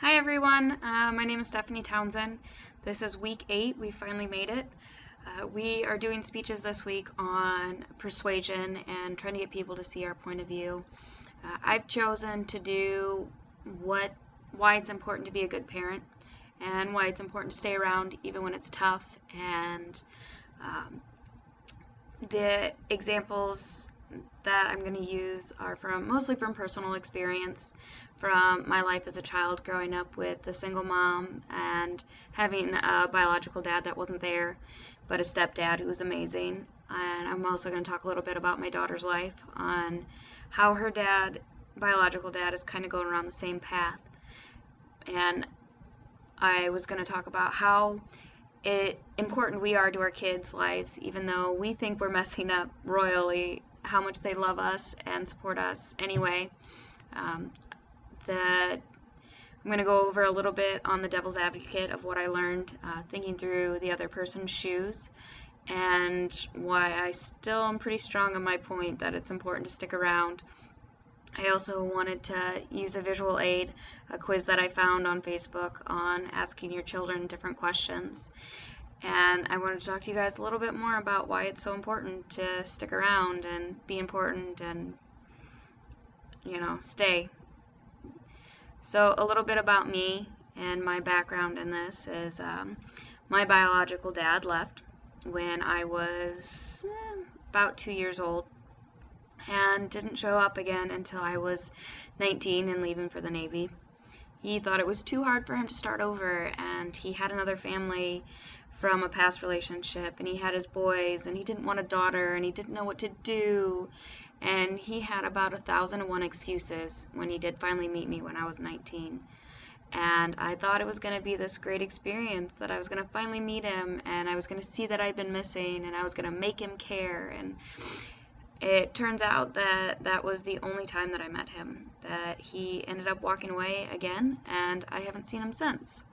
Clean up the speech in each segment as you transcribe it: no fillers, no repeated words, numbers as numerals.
Hi everyone, my name is Stephanie Townsend. This is week 8. We finally made it. We are doing speeches this week on persuasion and trying to get people to see our point of view. I've chosen to do why it's important to be a good parent and why it's important to stay around even when it's tough, and um, the examples that I'm going to use are mostly from personal experience, from my life as a child growing up with a single mom and having a biological dad that wasn't there, but a stepdad who was amazing. And I'm also going to talk a little bit about my daughter's life, on how her biological dad, is kind of going around the same path. And I was going to talk about how important we are to our kids' lives, even though we think we're messing up royally, how much they love us and support us anyway. Um, I'm going to go over a little bit on the devil's advocate of what I learned thinking through the other person's shoes, and why I still am pretty strong on my point that it's important to stick around. I also wanted to use a visual aid, a quiz that I found on Facebook on asking your children different questions. And I wanted to talk to you guys a little bit more about why it's so important to stick around and be important and, stay. So a little bit about me and my background in this is my biological dad left when I was about 2 years old, and didn't show up again until I was 19 and leaving for the Navy. He thought it was too hard for him to start over, and he had another family from a past relationship, and he had his boys, and he didn't want a daughter, and he didn't know what to do, and he had about 1,001 excuses when he did finally meet me when I was 19. And I thought it was going to be this great experience, that I was going to finally meet him, and I was going to see that I'd been missing, and I was going to make him care. And it turns out that that was the only time that I met him, that he ended up walking away again, and I haven't seen him since.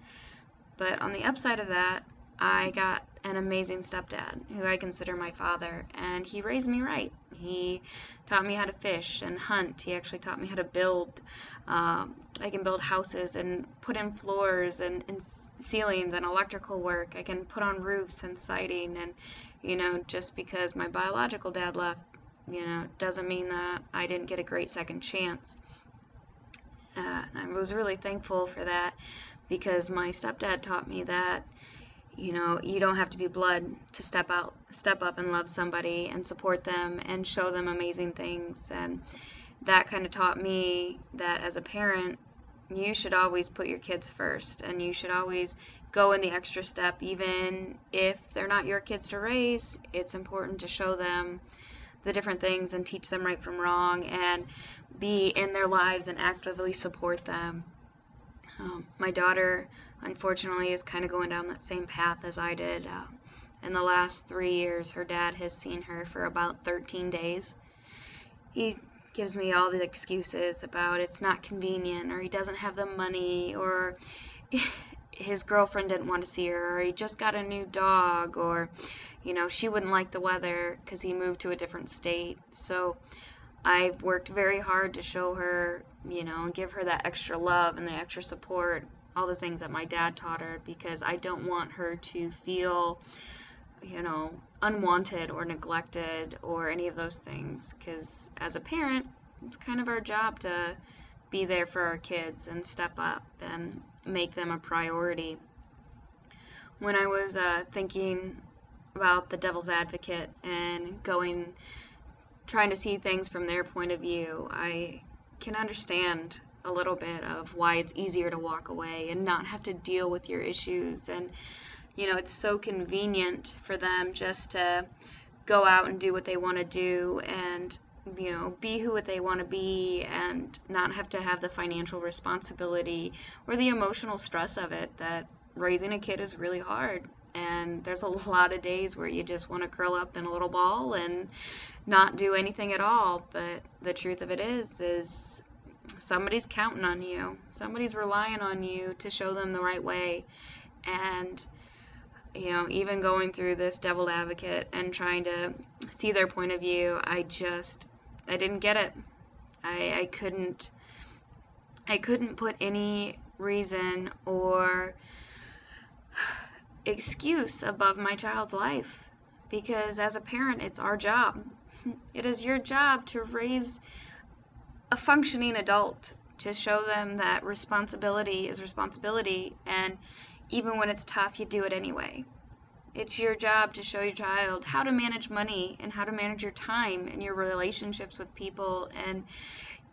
But on the upside of that, I got an amazing stepdad who I consider my father, and he raised me right. He taught me how to fish and hunt. He actually taught me how to build. I can build houses and put in floors and ceilings and electrical work. I can put on roofs and siding, and just because my biological dad left, doesn't mean that I didn't get a great second chance. I was really thankful for that, because my stepdad taught me that, you don't have to be blood to step up and love somebody and support them and show them amazing things. And that kind of taught me that as a parent, you should always put your kids first, and you should always go in the extra step. Even if they're not your kids to raise, it's important to show them the different things and teach them right from wrong, and be in their lives and actively support them. My daughter, unfortunately, is kind of going down that same path as I did. In the last 3 years, her dad has seen her for about 13 days. He gives me all the excuses about it's not convenient, or he doesn't have the money, or his girlfriend didn't want to see her, or he just got a new dog, or she wouldn't like the weather because he moved to a different state. So I've worked very hard to show her, and give her that extra love and the extra support, all the things that my dad taught her, because I don't want her to feel, unwanted or neglected or any of those things, because as a parent, it's kind of our job to be there for our kids and step up and make them a priority. When I was thinking about the devil's advocate and trying to see things from their point of view, I can understand a little bit of why it's easier to walk away and not have to deal with your issues. And it's so convenient for them just to go out and do what they want to do, and be who they want to be, and not have to have the financial responsibility or the emotional stress of it, that raising a kid is really hard. And there's a lot of days where you just want to curl up in a little ball and not do anything at all. But the truth of it is somebody's counting on you. Somebody's relying on you to show them the right way. And even going through this devil advocate and trying to see their point of view, I didn't get it. I couldn't put any reason or excuse above my child's life, because as a parent, it's our job. It is your job to raise a functioning adult, to show them that responsibility is responsibility, and even when it's tough, you do it anyway. It's your job to show your child how to manage money and how to manage your time and your relationships with people, and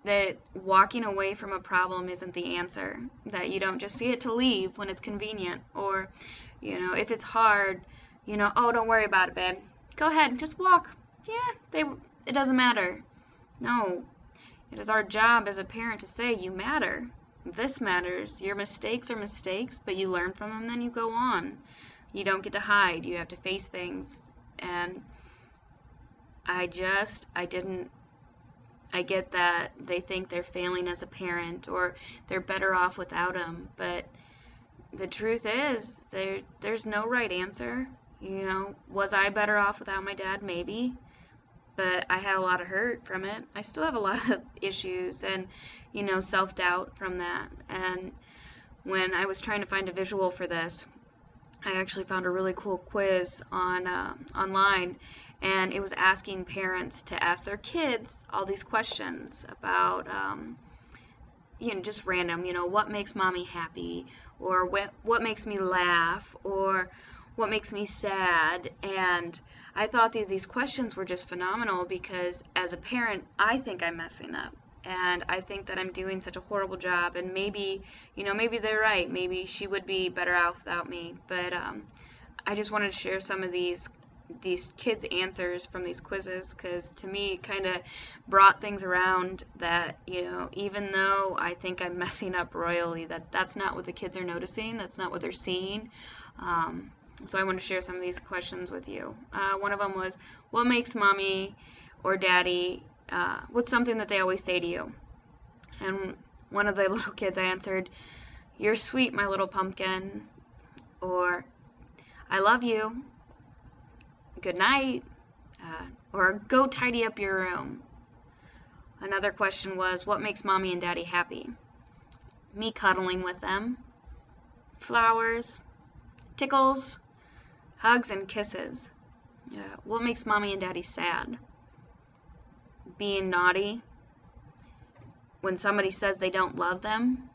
that walking away from a problem isn't the answer, that you don't just see it to leave when it's convenient, or, if it's hard, oh, don't worry about it, babe. Go ahead, just walk. Yeah, it doesn't matter. No, it is our job as a parent to say, you matter. This matters. Your mistakes are mistakes, but you learn from them, then you go on. You don't get to hide. You have to face things. And I get that they think they're failing as a parent or they're better off without them, but the truth is there's no right answer. Was I better off without my dad? Maybe, but I had a lot of hurt from it. I still have a lot of issues and, self-doubt from that. And when I was trying to find a visual for this, I actually found a really cool quiz online, and it was asking parents to ask their kids all these questions about, just random, what makes mommy happy, or what makes me laugh, or what makes me sad. And I thought these questions were just phenomenal, because as a parent, I think I'm messing up. And I think that I'm doing such a horrible job, and maybe they're right. Maybe she would be better off without me. But I just wanted to share some of these kids' answers from these quizzes, because to me it kind of brought things around that, even though I think I'm messing up royally, that's not what the kids are noticing. That's not what they're seeing. So I want to share some of these questions with you. One of them was, what makes mommy or daddy, what's something that they always say to you? And one of the little kids answered, "You're sweet, my little pumpkin," or "I love you," "Good night," or "Go tidy up your room." Another question was, what makes mommy and daddy happy? Me cuddling with them, flowers, tickles, hugs and kisses. What makes mommy and daddy sad? Being naughty, when somebody says they don't love them,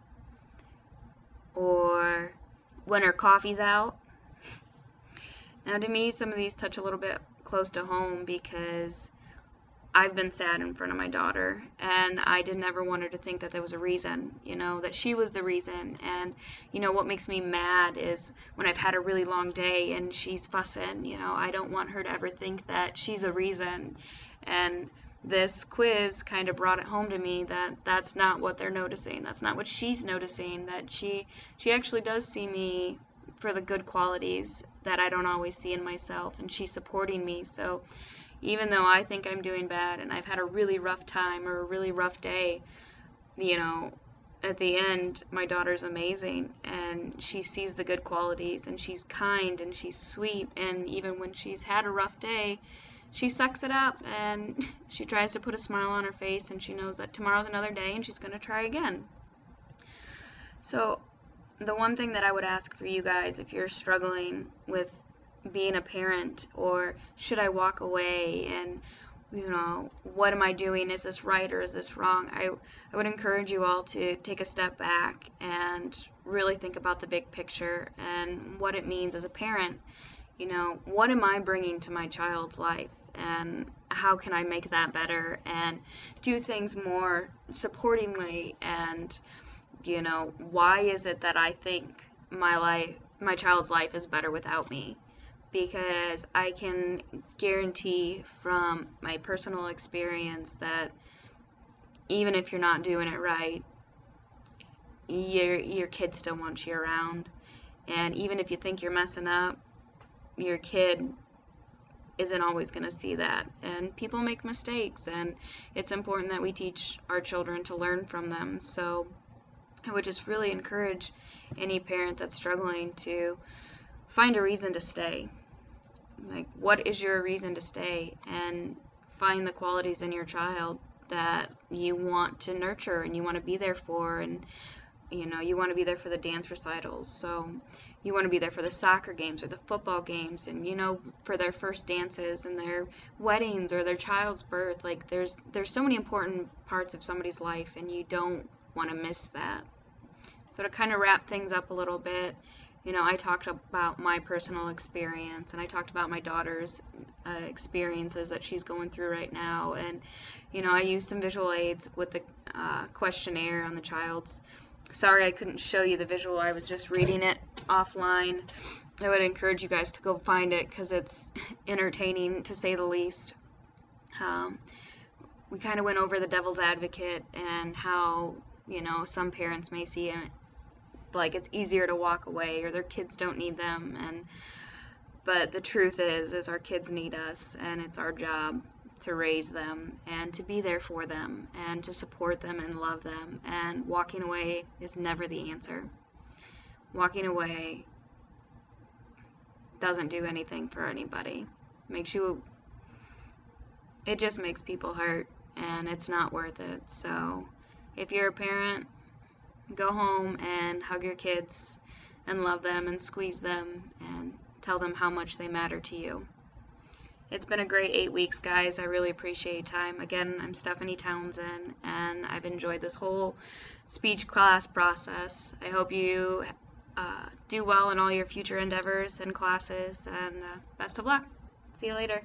or when her coffee's out. Now, to me, some of these touch a little bit close to home, because I've been sad in front of my daughter, and I didn't ever want her to think that there was a reason, that she was the reason. And, what makes me mad is when I've had a really long day and she's fussing, I don't want her to ever think that she's a reason. And this quiz kind of brought it home to me that that's not what they're noticing. That's not what she's noticing, that she actually does see me for the good qualities that I don't always see in myself, and she's supporting me. So even though I think I'm doing bad and I've had a really rough time or a really rough day, at the end, my daughter's amazing, and she sees the good qualities, and she's kind, and she's sweet, and even when she's had a rough day, she sucks it up, and she tries to put a smile on her face, and she knows that tomorrow's another day, and she's going to try again. So the one thing that I would ask for you guys, if you're struggling with being a parent, or should I walk away, and what am I doing? Is this right or is this wrong? I would encourage you all to take a step back and really think about the big picture and what it means as a parent. What am I bringing to my child's life, and how can I make that better and do things more supportingly? And why is it that I think my child's life is better without me? Because I can guarantee from my personal experience that even if you're not doing it right, your kid still wants you around. And even if you think you're messing up, your kid isn't always going to see that. And people make mistakes, and it's important that we teach our children to learn from them. So I would just really encourage any parent that's struggling to find a reason to stay. Like, what is your reason to stay? And find the qualities in your child that you want to nurture and you want to be there for. And You want to be there for the dance recitals, so you want to be there for the soccer games or the football games, and for their first dances and their weddings or their child's birth. Like there's so many important parts of somebody's life, and you don't want to miss that. So to kind of wrap things up a little bit, I talked about my personal experience, and I talked about my daughter's experiences that she's going through right now, and I used some visual aids with the questionnaire on the child's. Sorry I couldn't show you the visual. I was just reading it offline. I would encourage you guys to go find it because it's entertaining, to say the least. We kind of went over the devil's advocate and how, some parents may see it like it's easier to walk away or their kids don't need them. But the truth is our kids need us, and it's our job to raise them and to be there for them and to support them and love them. And walking away is never the answer. Walking away doesn't do anything for anybody. It just makes people hurt, and it's not worth it. So if you're a parent, go home and hug your kids and love them and squeeze them and tell them how much they matter to you. It's been a great 8 weeks, guys. I really appreciate your time. Again, I'm Stephanie Townsend, and I've enjoyed this whole speech class process. I hope you do well in all your future endeavors and classes, and best of luck. See you later.